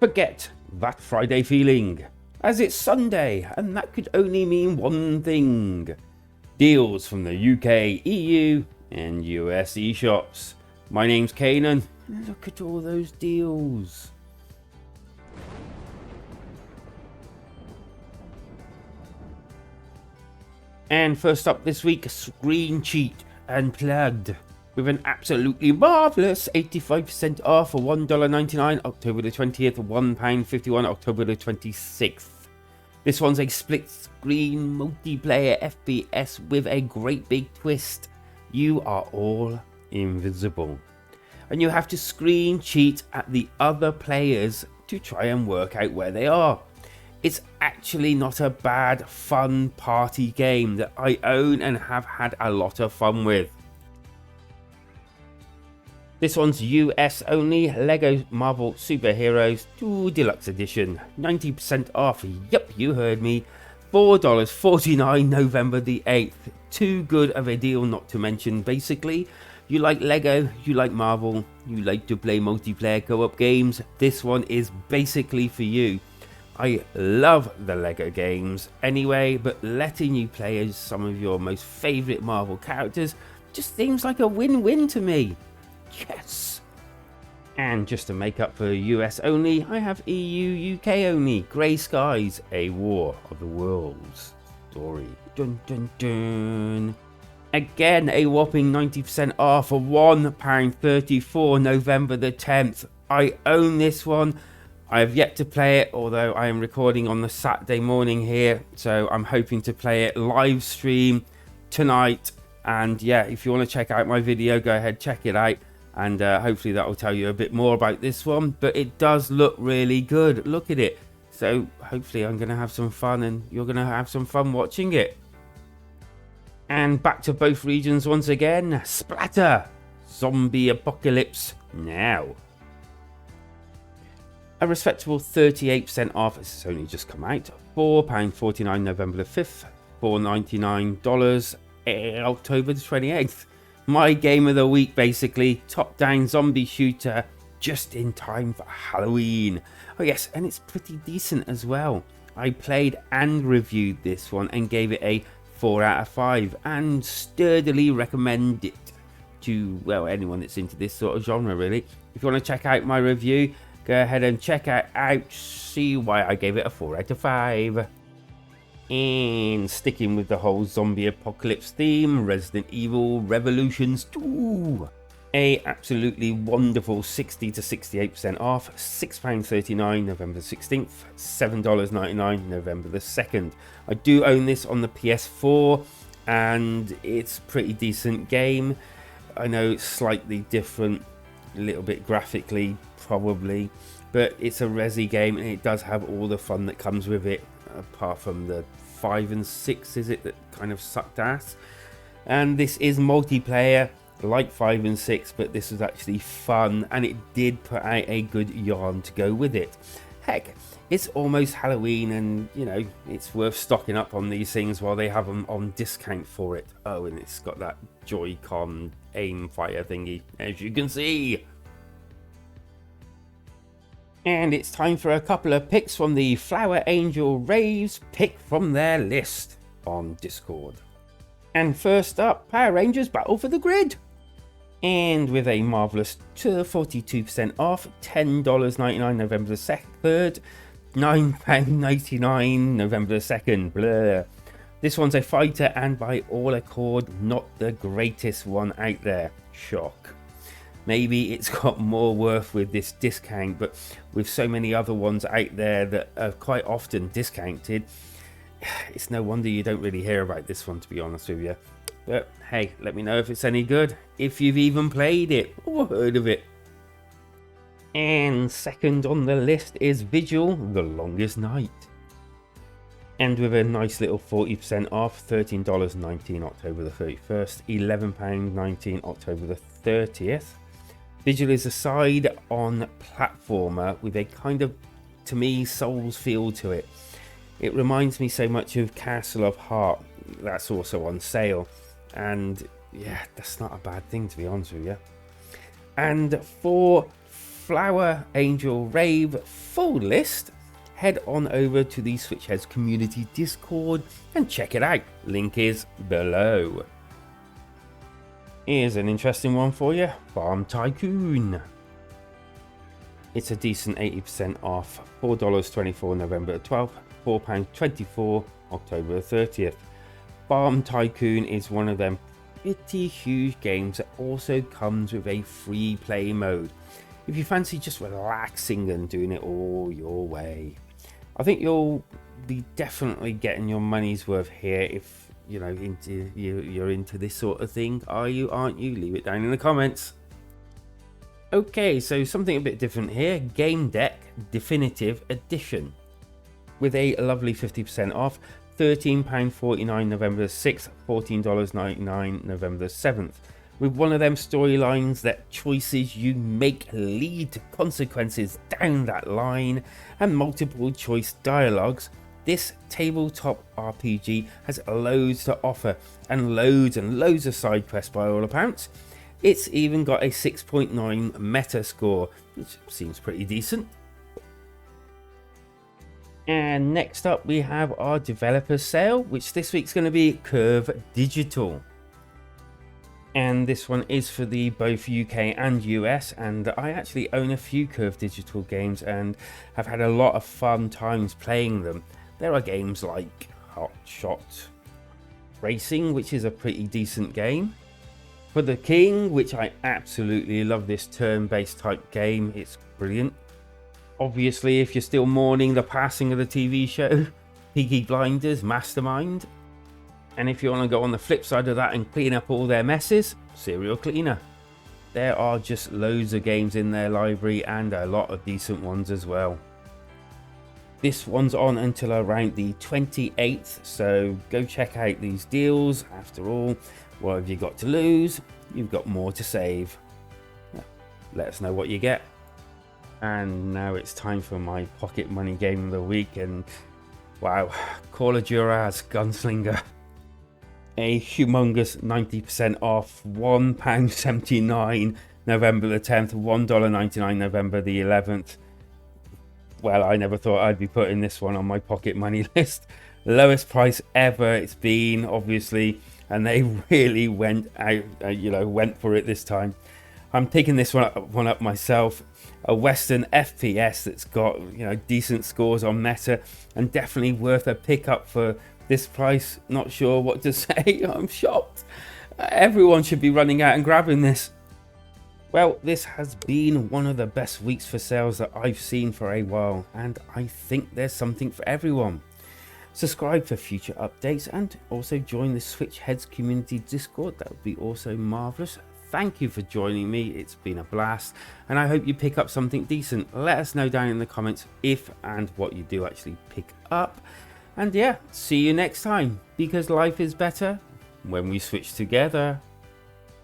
Forget that Friday feeling, as it's Sunday, and that could only mean one thing. Deals from the UK, EU, and US eShops. My name's Kanan. Look at all those deals. And first up this week, Screen Cheat Unplugged, with an absolutely marvellous 85% off for $1.99 October the 20th, £1.51 October the 26th. This one's a split screen multiplayer FPS with a great big twist. You are all invisible, and you have to screen cheat at the other players to try and work out where they are. It's actually not a bad, fun party game that I own and have had a lot of fun with. This one's US only, Lego Marvel Superheroes 2 Deluxe Edition, 90% off, yep, you heard me, $4.49 November the 8th. Too good of a deal not to mention. Basically, you like Lego, you like Marvel, you like to play multiplayer co-op games, this one is basically for you. I love the Lego games anyway, but letting you play as some of your most favourite Marvel characters just seems like a win-win to me. Yes! And just to make up for US only, I have EU UK only, Grey Skies, A War of the Worlds story. Dun dun dun. Again, a whopping 90% off for £1.34 November the 10th. I own this one. I have yet to play it, although I am recording on the Saturday morning here, so I'm hoping to play it live stream tonight. And yeah, if you want to check out my video, go ahead, check it out, and hopefully that will tell you a bit more about this one. But it does look really good. Look at it. So hopefully I'm going to have some fun, and you're going to have some fun watching it. And back to both regions once again. Splatter! Zombie Apocalypse Now. A respectable 38% off, it's only just come out, £4.49 November the 5th, $4.99 October the 28th. My game of the week basically, top-down zombie shooter, just in time for Halloween. Oh yes, and it's pretty decent as well. I played and reviewed this one and gave it a 4 out of 5 and sturdily recommend it to, well, anyone that's into this sort of genre really. If you want to check out my review, go ahead and check it out, see why I gave it a 4 out of 5. And sticking with the whole zombie apocalypse theme, Resident Evil Revolutions 2. A absolutely wonderful 60 to 68% off, £6.39 November the 16th, $7.99 November the 2nd. I do own this on the PS4 and it's a pretty decent game. I know it's slightly different, a little bit graphically probably, but it's a resi game and it does have all the fun that comes with it, apart from the 5 and 6 is it that kind of sucked ass. And this is multiplayer like 5 and 6, but this was actually fun and it did put out a good yarn to go with it. Heck, it's almost Halloween and you know, it's worth stocking up on these things while they have them on discount for it. Oh, and it's got that Joy-Con aim fire thingy, as you can see. And it's time for a couple of picks from the Flower Angel Raves pick from their list on Discord. And first up, Power Rangers Battle for the Grid. And with a marvellous 42% off, $10.99 November the 3rd, £9.99 November the 2nd. Blah. This one's a fighter and by all accord, not the greatest one out there. Shock. Maybe it's got more worth with this discount, but with so many other ones out there that are quite often discounted, it's no wonder you don't really hear about this one, to be honest with you. But hey, let me know if it's any good, if you've even played it or heard of it. And second on the list is Vigil, The Longest Night. And with a nice little 40% off, $13.19 October the 31st, £11.19 October the 30th. Vigil is a side-on platformer with a kind of, to me, Souls feel to it. It reminds me so much of Castle of Heart, that's also on sale. And yeah, that's not a bad thing, to be honest with you. And for Flower, Angel, Rave, full list, head on over to the Switchheads community Discord and check it out. Link is below. Here's an interesting one for you, Farm Tycoon. It's a decent 80% off, $4.24 November 12th, £4.24 October 30th. Farm Tycoon is one of them pretty huge games that also comes with a free play mode. If you fancy just relaxing and doing it all your way, I think you'll be definitely getting your money's worth here. If you know you're into this sort of thing. Are you? Aren't you? Leave it down in the comments. Okay, so something a bit different here. Game Deck Definitive Edition with a lovely 50% off. £13.49 November 6th, $14.99 November 7th. With one of them storylines that choices you make lead to consequences down that line, and multiple choice dialogues, this tabletop RPG has loads to offer and loads of side quests by all accounts. It's even got a 6.9 meta score, which seems pretty decent. And next up we have our developer sale, which this week's going to be Curve Digital. And this one is for the both UK and US, and I actually own a few Curve Digital games and have had a lot of fun times playing them. There are games like Hot Shot Racing, which is a pretty decent game. For the King, which I absolutely love, this turn-based type game, it's brilliant. Obviously, if you're still mourning the passing of the TV show, Peaky Blinders Mastermind. And if you want to go on the flip side of that and clean up all their messes, Serial Cleaner. There are just loads of games in their library and a lot of decent ones as well. This one's on until around the 28th, so go check out these deals. After all, what have you got to lose? You've got more to save. Let us know what you get. And now it's time for my pocket money game of the week, and wow, Call of Duras Gunslinger. A humongous 90% off, £1.79 November the 10th, $1.99 November the 11th. Well, I never thought I'd be putting this one on my pocket money list. Lowest price ever it's been, obviously, and they really went out, went for it this time. I'm taking this one up myself. A Western FPS that's got decent scores on meta and definitely worth a pickup for this price. Not sure what to say. I'm shocked. Everyone should be running out and grabbing this. Well, this has been one of the best weeks for sales that I've seen for a while, and I think there's something for everyone. Subscribe for future updates and also join the Switchheads community Discord. That would be also marvellous. Thank you for joining me. It's been a blast, and I hope you pick up something decent. Let us know down in the comments if and what you do actually pick up. And yeah, see you next time, because life is better when we switch together.